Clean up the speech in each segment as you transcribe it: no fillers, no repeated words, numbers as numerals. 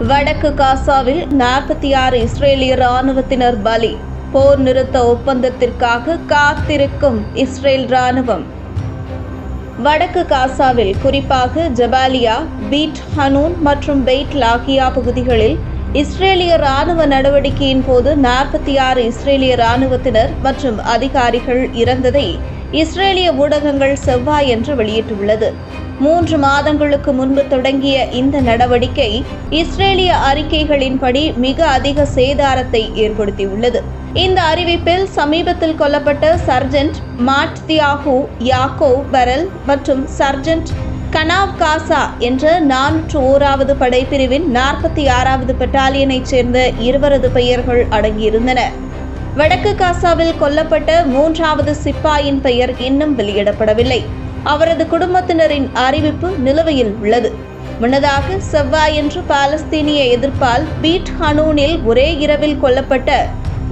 வடக்கு காசாவில் 46 இஸ்ரேலிய ராணுவத்தினர் பலி. போர் நிறுத்த ஒப்பந்தத்திற்காக காத்திருக்கும் இஸ்ரேல் ராணுவம். வடக்கு காசாவில் குறிப்பாக ஜபாலியா, பீட் ஹனூன் மற்றும் பெய்ட் லாகியா பகுதிகளில் இஸ்ரேலிய ராணுவ நடவடிக்கையின் போது 46 இஸ்ரேலிய ராணுவத்தினர் மற்றும் அதிகாரிகள் இறந்ததை இஸ்ரேலிய ஊடகங்கள் செவ்வாயன்று வெளியிட்டுள்ளது. 3 மாதங்களுக்கு முன்பு தொடங்கிய இந்த நடவடிக்கை இஸ்ரேலிய அறிக்கைகளின்படி மிக அதிக சேதாரத்தை ஏற்படுத்தியுள்ளது. இந்த அறிவிப்பில் சமீபத்தில் கொல்லப்பட்ட சர்ஜென்ட் மாட்தியாஹூ யாக்கோவ் பெரல் மற்றும் சர்ஜென்ட் கனாவ் காசா என்ற 401வது படைப்பிரிவின் 46வது பெட்டாலியனைச் சேர்ந்த இருவரது பெயர்கள் அடங்கியிருந்தன. வடக்கு காசாவில் கொல்லப்பட்ட 3வது சிப்பாயின் பெயர் இன்னும் வெளியிடப்படவில்லை. அவரது குடும்பத்தினரின் அறிவிப்பு நிலுவையில் உள்ளது. முன்னதாக செவ்வாயன்று பாலஸ்தீனிய எதிர்ப்பால் பீட் ஹனூனில் ஒரே இரவில் கொல்லப்பட்ட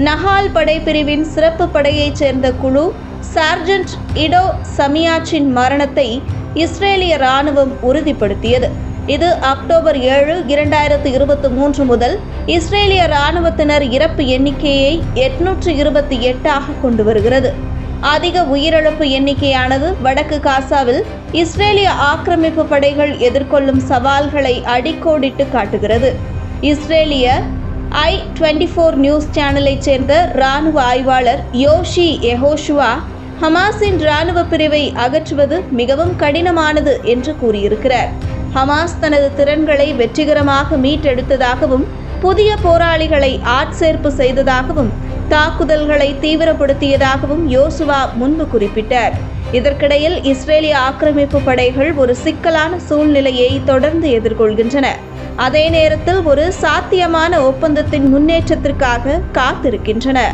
நஹால் படைப்பிரிவின் சிறப்பு படையைச் சேர்ந்த குழு சார்ஜென்ட் இடோ சமியாச்சின் மரணத்தை இஸ்ரேலிய ராணுவம் உறுதிப்படுத்தியது. இது அக்டோபர் 7, 2023 முதல் இஸ்ரேலிய ராணுவத்தினர் இறப்பு எண்ணிக்கையை 828 கொண்டு வருகிறது. அதிக உயிரிழப்பு எண்ணிக்கையானது வடக்கு காசாவில் இஸ்ரேலிய ஆக்கிரமிப்பு படைகள் எதிர்கொள்ளும் சவால்களை அடிக்கோடிட்டு காட்டுகிறது. இஸ்ரேலிய I24 நியூஸ் சேனலைச் சேர்ந்த இராணுவ ஆய்வாளர் யோஷி யெஹோஷுவா ஹமாஸின் இராணுவ பிரிவை அகற்றுவது மிகவும் கடினமானது என்று கூறியிருக்கிறார். ஹமாஸ் தனது திறன்களை வெற்றிகரமாக மீட்டெடுத்ததாகவும் புதிய போராளிகளை ஆட்சேர்ப்பு செய்ததாகவும் தாக்குதல்களை தீவிரப்படுத்தியதாகவும் யோசுவா முன்பு குறிப்பிட்டார். இதற்கிடையில் இஸ்ரேலிய ஆக்கிரமிப்பு படைகள் ஒரு சிக்கலான சூழ்நிலையை தொடர்ந்து எதிர்கொள்கின்றன. அதே நேரத்தில் ஒரு சாத்தியமான ஒப்பந்தத்தின் முன்னேற்றத்திற்காக காத்திருக்கின்றன.